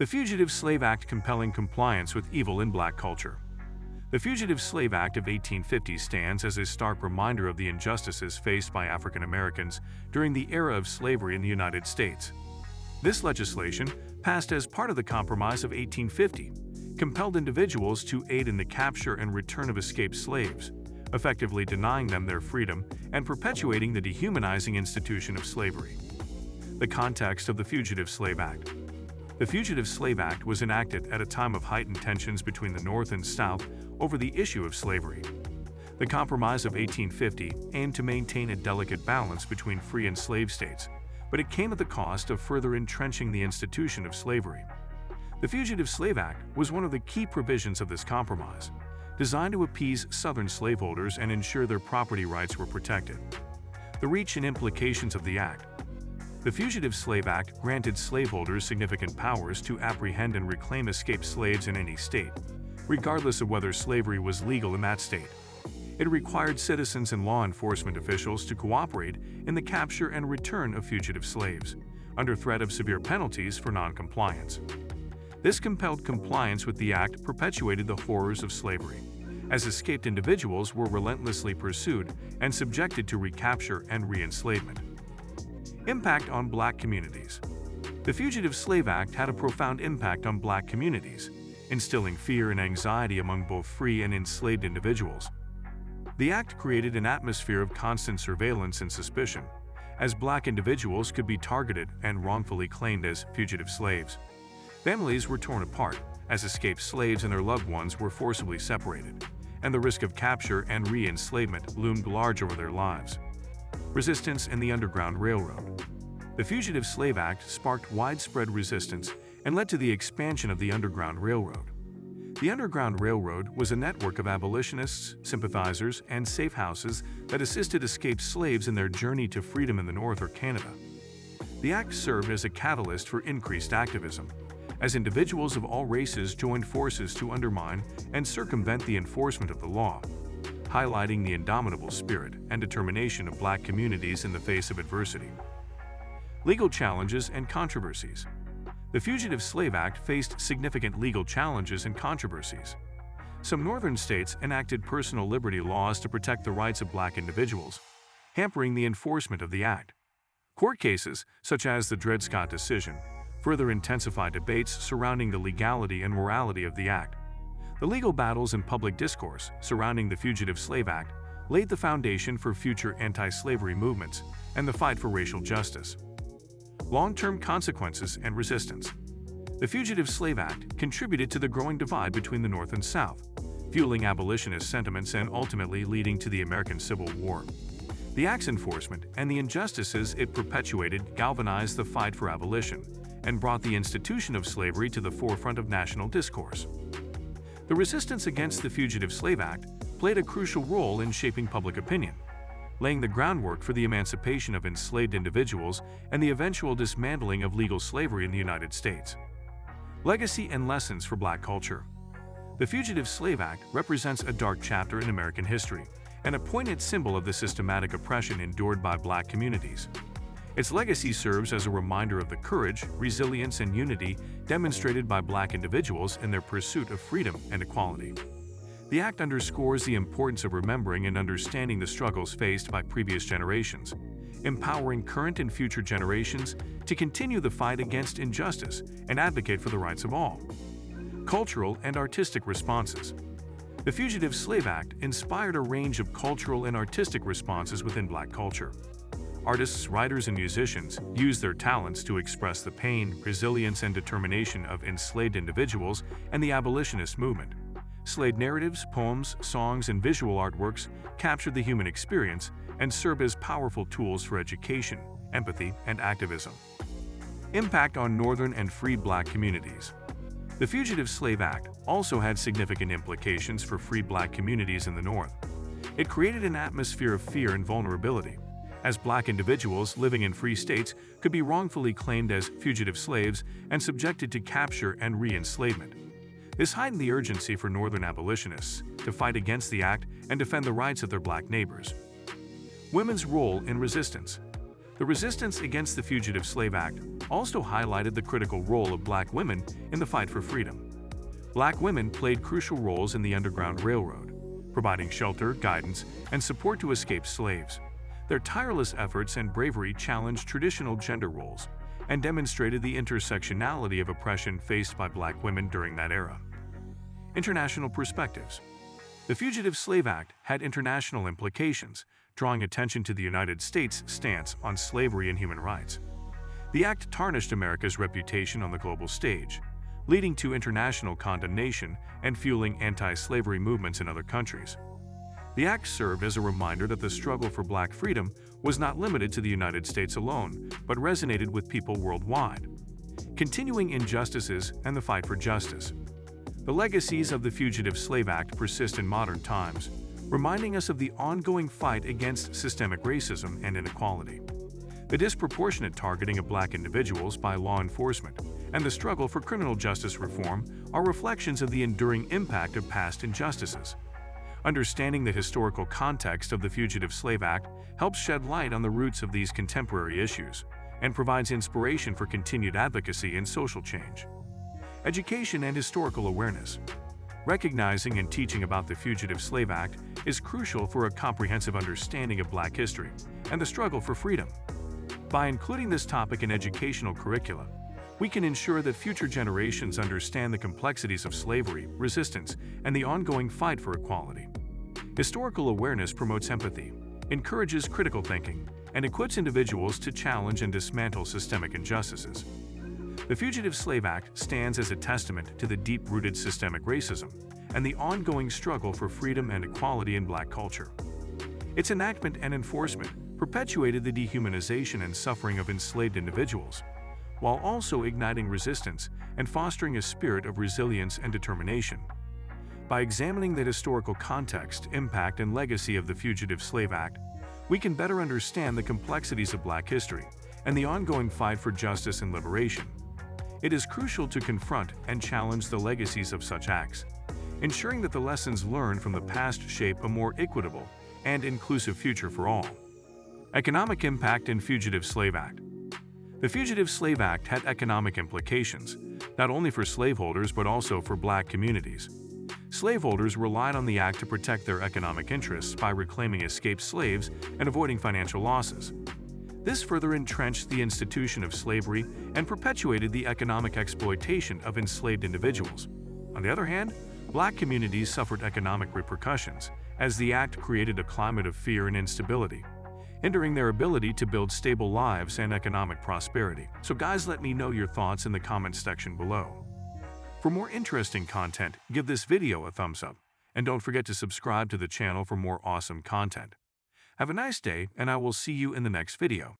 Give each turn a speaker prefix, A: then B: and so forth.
A: The Fugitive Slave Act compelling compliance with evil in black culture. The Fugitive Slave Act of 1850 stands as a stark reminder of the injustices faced by African Americans during the era of slavery in the United States. This legislation, passed as part of the Compromise of 1850, compelled individuals to aid in the capture and return of escaped slaves, effectively denying them their freedom and perpetuating the dehumanizing institution of slavery. The context of the Fugitive Slave Act. The Fugitive Slave Act was enacted at a time of heightened tensions between the North and South over the issue of slavery. The Compromise of 1850 aimed to maintain a delicate balance between free and slave states, but it came at the cost of further entrenching the institution of slavery. The Fugitive Slave Act was one of the key provisions of this compromise, designed to appease Southern slaveholders and ensure their property rights were protected. The reach and implications of the act. The Fugitive Slave Act granted slaveholders significant powers to apprehend and reclaim escaped slaves in any state, regardless of whether slavery was legal in that state. It required citizens and law enforcement officials to cooperate in the capture and return of fugitive slaves, under threat of severe penalties for non-compliance. This compelled compliance with the act perpetuated the horrors of slavery, as escaped individuals were relentlessly pursued and subjected to recapture and re-enslavement. Impact on black communities. The Fugitive Slave Act had a profound impact on black communities, instilling fear and anxiety among both free and enslaved individuals. The act created an atmosphere of constant surveillance and suspicion, as black individuals could be targeted and wrongfully claimed as fugitive slaves. Families were torn apart, as escaped slaves and their loved ones were forcibly separated, and the risk of capture and re-enslavement loomed large over their lives. Resistance in the Underground Railroad. The Fugitive Slave Act sparked widespread resistance and led to the expansion of the Underground Railroad. The Underground Railroad was a network of abolitionists, sympathizers, and safe houses that assisted escaped slaves in their journey to freedom in the North or Canada. The act served as a catalyst for increased activism, as individuals of all races joined forces to undermine and circumvent the enforcement of the law, highlighting the indomitable spirit and determination of black communities in the face of adversity. Legal challenges and controversies. The Fugitive Slave Act faced significant legal challenges and controversies. Some northern states enacted personal liberty laws to protect the rights of black individuals, hampering the enforcement of the act. Court cases, such as the Dred Scott decision, further intensified debates surrounding the legality and morality of the act. The legal battles and public discourse surrounding the Fugitive Slave Act laid the foundation for future anti-slavery movements and the fight for racial justice. Long-term consequences and resistance. The Fugitive Slave Act contributed to the growing divide between the North and South, fueling abolitionist sentiments and ultimately leading to the American Civil War. The act's enforcement and the injustices it perpetuated galvanized the fight for abolition and brought the institution of slavery to the forefront of national discourse. The resistance against the Fugitive Slave Act played a crucial role in shaping public opinion, laying the groundwork for the emancipation of enslaved individuals and the eventual dismantling of legal slavery in the United States. Legacy and lessons for black culture. The Fugitive Slave Act represents a dark chapter in American history and a poignant symbol of the systematic oppression endured by black communities. Its legacy serves as a reminder of the courage, resilience, and unity demonstrated by black individuals in their pursuit of freedom and equality. The act underscores the importance of remembering and understanding the struggles faced by previous generations, empowering current and future generations to continue the fight against injustice and advocate for the rights of all. Cultural and artistic responses. The Fugitive Slave Act inspired a range of cultural and artistic responses within black culture. Artists, writers, and musicians used their talents to express the pain, resilience, and determination of enslaved individuals and the abolitionist movement. Slave narratives, poems, songs, and visual artworks captured the human experience and serve as powerful tools for education, empathy, and activism. Impact on northern and free black communities. The Fugitive Slave Act also had significant implications for free black communities in the North. It created an atmosphere of fear and vulnerability, as black individuals living in free states could be wrongfully claimed as fugitive slaves and subjected to capture and re-enslavement. This heightened the urgency for Northern abolitionists to fight against the act and defend the rights of their black neighbors. Women's role in resistance. The resistance against the Fugitive Slave Act also highlighted the critical role of black women in the fight for freedom. Black women played crucial roles in the Underground Railroad, providing shelter, guidance, and support to escaped slaves. Their tireless efforts and bravery challenged traditional gender roles and demonstrated the intersectionality of oppression faced by black women during that era. International perspectives. The Fugitive Slave Act had international implications, drawing attention to the United States' stance on slavery and human rights. The act tarnished America's reputation on the global stage, leading to international condemnation and fueling anti-slavery movements in other countries. The act served as a reminder that the struggle for black freedom was not limited to the United States alone, but resonated with people worldwide. Continuing injustices and the fight for justice. The legacies of the Fugitive Slave Act persist in modern times, reminding us of the ongoing fight against systemic racism and inequality. The disproportionate targeting of black individuals by law enforcement and the struggle for criminal justice reform are reflections of the enduring impact of past injustices. Understanding the historical context of the Fugitive Slave Act helps shed light on the roots of these contemporary issues and provides inspiration for continued advocacy and social change. Education and historical awareness. Recognizing and teaching about the Fugitive Slave Act is crucial for a comprehensive understanding of black history and the struggle for freedom. By including this topic in educational curricula, we can ensure that future generations understand the complexities of slavery, resistance, and the ongoing fight for equality. Historical awareness promotes empathy, encourages critical thinking, and equips individuals to challenge and dismantle systemic injustices. The Fugitive Slave Act stands as a testament to the deep-rooted systemic racism and the ongoing struggle for freedom and equality in black culture. Its enactment and enforcement perpetuated the dehumanization and suffering of enslaved individuals, while also igniting resistance and fostering a spirit of resilience and determination. By examining the historical context, impact, and legacy of the Fugitive Slave Act, we can better understand the complexities of black history and the ongoing fight for justice and liberation. It is crucial to confront and challenge the legacies of such acts, ensuring that the lessons learned from the past shape a more equitable and inclusive future for all. Economic impact in Fugitive Slave Act. The Fugitive Slave Act had economic implications, not only for slaveholders but also for black communities. Slaveholders relied on the act to protect their economic interests by reclaiming escaped slaves and avoiding financial losses. This further entrenched the institution of slavery and perpetuated the economic exploitation of enslaved individuals. On the other hand, black communities suffered economic repercussions, as the act created a climate of fear and instability, hindering their ability to build stable lives and economic prosperity. So guys, let me know your thoughts in the comments section below. For more interesting content, give this video a thumbs up, and don't forget to subscribe to the channel for more awesome content. Have a nice day, and I will see you in the next video.